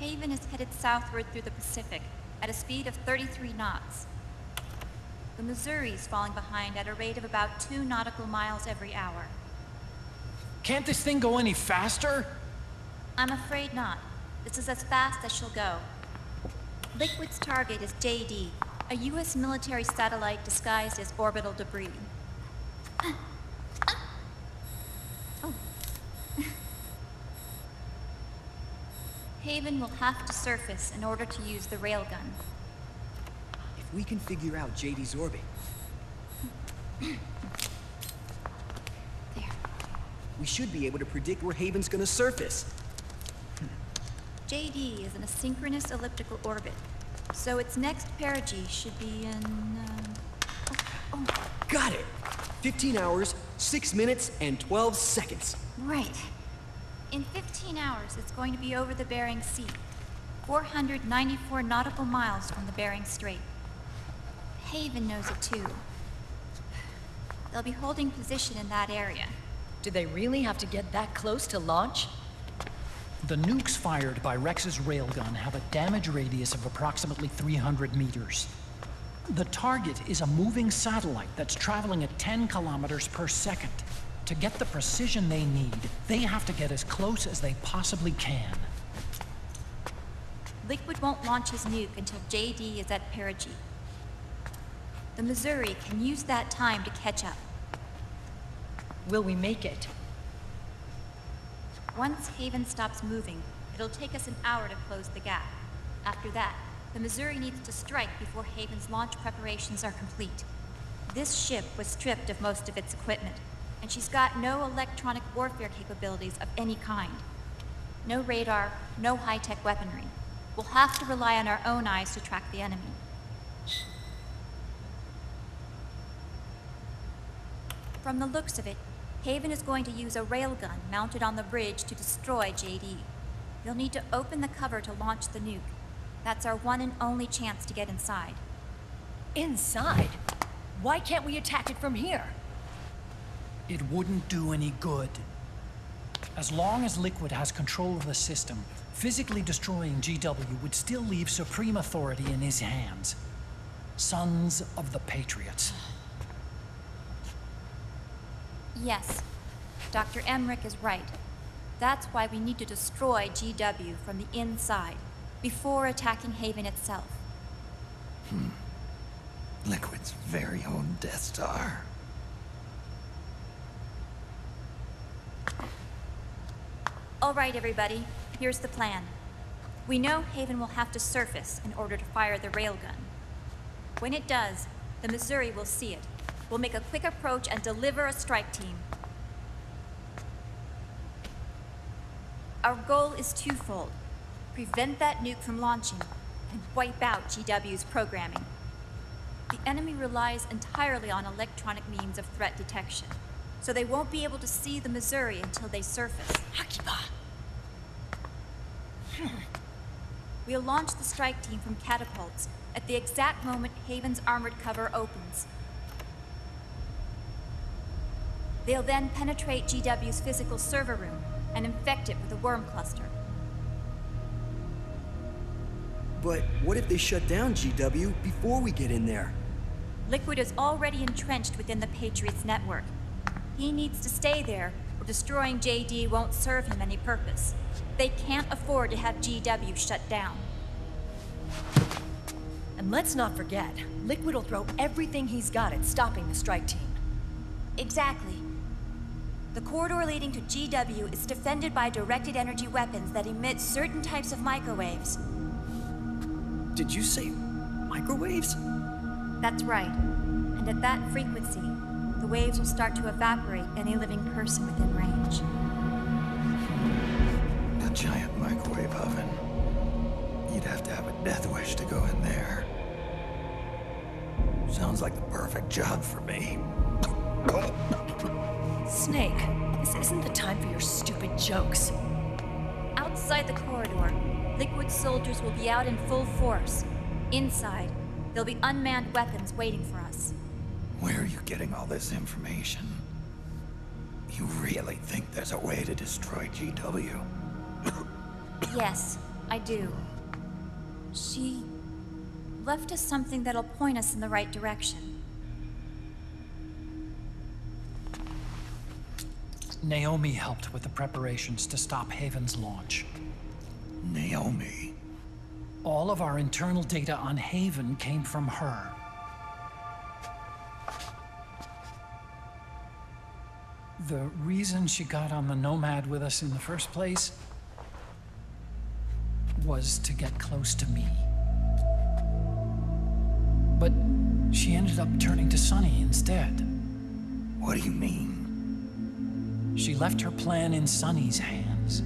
Haven is headed southward through the Pacific at a speed of 33 knots. The Missouri's falling behind at a rate of about 2 nautical miles every hour. Can't this thing go any faster? I'm afraid not. This is as fast as she'll go. Liquid's target is JD, a U.S. military satellite disguised as orbital debris. Oh. Haven will have to surface in order to use the railgun. If we can figure out JD's orbit... There. We should be able to predict where Haven's gonna surface. JD is in a synchronous elliptical orbit, so its next perigee should be in, Got it! 15 hours, 6 minutes, and 12 seconds. Right. In 15 hours, it's going to be over the Bering Sea, 494 nautical miles from the Bering Strait. Haven knows it too. They'll be holding position in that area. Do they really have to get that close to launch? The nukes fired by Rex's railgun have a damage radius of approximately 300 meters. The target is a moving satellite that's traveling at 10 kilometers per second. To get the precision they need, they have to get as close as they possibly can. Liquid won't launch his nuke until JD is at perigee. The Missouri can use that time to catch up. Will we make it? Once Haven stops moving, it'll take us an hour to close the gap. After that, the Missouri needs to strike before Haven's launch preparations are complete. This ship was stripped of most of its equipment, and she's got no electronic warfare capabilities of any kind. No radar, no high-tech weaponry. We'll have to rely on our own eyes to track the enemy. From the looks of it, Haven is going to use a railgun mounted on the bridge to destroy JD. You'll need to open the cover to launch the nuke. That's our one and only chance to get inside. Inside? Why can't we attack it from here? It wouldn't do any good. As long as Liquid has control of the system, physically destroying GW would still leave supreme authority in his hands. Sons of the Patriots. Yes, Dr. Emmerich is right. That's why we need to destroy GW from the inside, before attacking Haven itself. Liquid's very own Death Star. All right, everybody, here's the plan. We know Haven will have to surface in order to fire the railgun. When it does, the Missouri will see it. We'll make a quick approach and deliver a strike team. Our goal is twofold. Prevent that nuke from launching and wipe out GW's programming. The enemy relies entirely on electronic means of threat detection, so they won't be able to see the Missouri until they surface. We'll launch the strike team from catapults at the exact moment Haven's armored cover opens. They'll then penetrate GW's physical server room and infect it with a worm cluster. But what if they shut down GW before we get in there? Liquid is already entrenched within the Patriots' network. He needs to stay there, or destroying JD won't serve him any purpose. They can't afford to have GW shut down. And let's not forget, Liquid will throw everything he's got at stopping the strike team. Exactly. The corridor leading to GW is defended by directed energy weapons that emit certain types of microwaves. Did you say microwaves? That's right. And at that frequency, the waves will start to evaporate any living person within range. A giant microwave oven. You'd have to have a death wish to go in there. Sounds like the perfect job for me. Snake, this isn't the time for your stupid jokes. Outside the corridor, Liquid soldiers will be out in full force. Inside, there'll be unmanned weapons waiting for us. Where are you getting all this information? You really think there's a way to destroy GW? Yes, I do. She left us something that'll point us in the right direction. Naomi helped with the preparations to stop Haven's launch. Naomi? All of our internal data on Haven came from her. The reason she got on the Nomad with us in the first place was to get close to me. But she ended up turning to Sunny instead. What do you mean? She left her plan in Sunny's hands.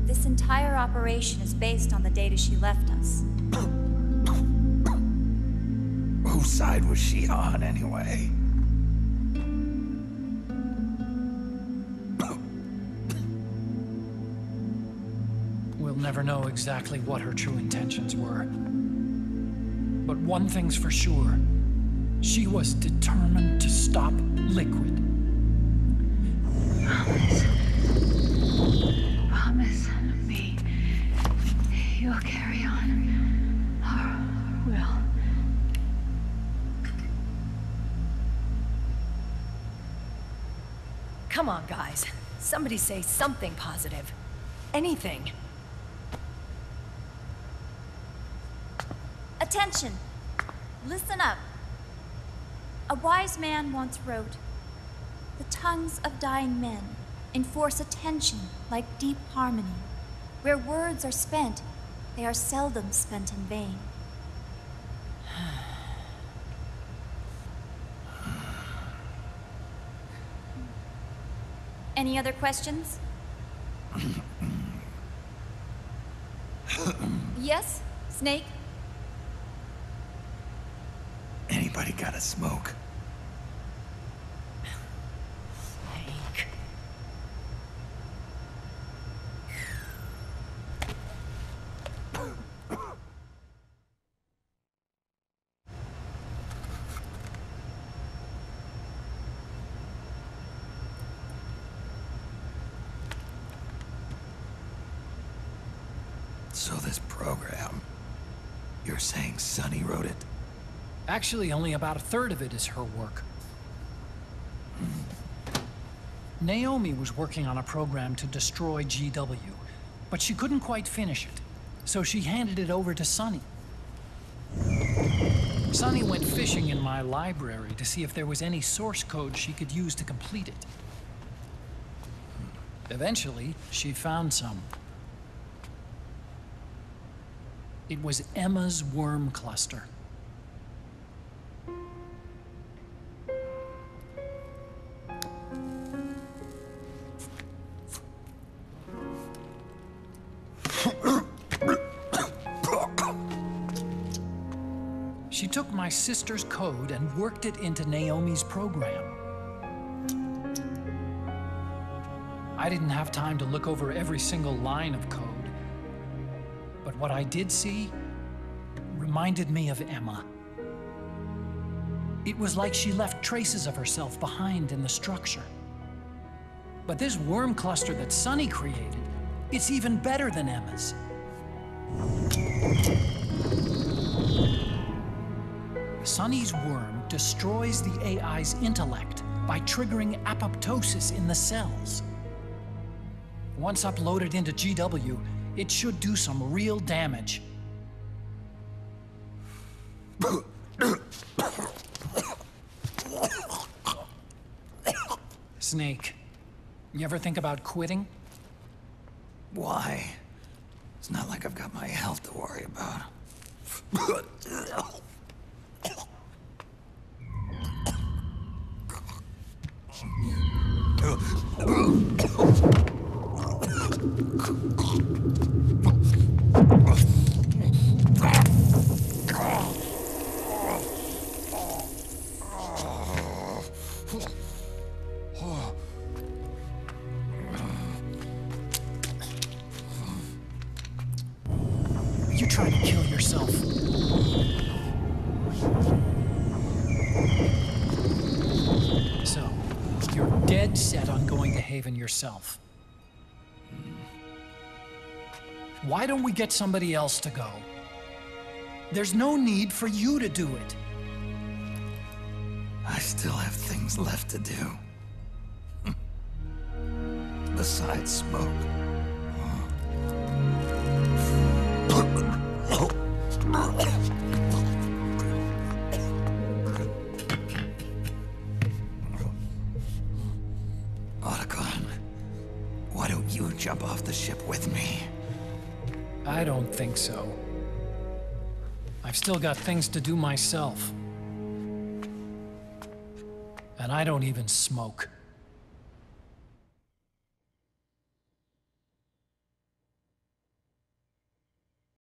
This entire operation is based on the data she left us. Whose side was she on, anyway? We'll never know exactly what her true intentions were. But one thing's for sure. She was determined to stop Liquid. Promise me you'll carry on. Or will. Come on, guys. Somebody say something positive. Anything. Attention! Listen up. A wise man once wrote, "The tongues of dying men enforce attention like deep harmony. Where words are spent, they are seldom spent in vain." Any other questions? Yes, Snake? Anybody got a smoke? Snake. So this program, you're saying Sunny wrote it? Actually, only about a third of it is her work. Naomi was working on a program to destroy GW, but she couldn't quite finish it, so she handed it over to Sunny. Sunny went fishing in my library to see if there was any source code she could use to complete it. Eventually, she found some. It was Emma's worm cluster. She took my sister's code and worked it into Naomi's program. I didn't have time to look over every single line of code, but what I did see reminded me of Emma. It was like she left traces of herself behind in the structure. But this worm cluster that Sunny created, it's even better than Emma's. Sunny's worm destroys the AI's intellect by triggering apoptosis in the cells. Once uploaded into GW, it should do some real damage. Snake, you ever think about quitting? Why? It's not like I've got my health to worry about. You trying to kill yourself? So, you're dead set on going to Haven yourself. Why don't we get somebody else to go? There's no need for you to do it. I still have things left to do. Besides smoke. Otacon, why don't you jump off the ship with me? I don't think so. I've still got things to do myself. And I don't even smoke.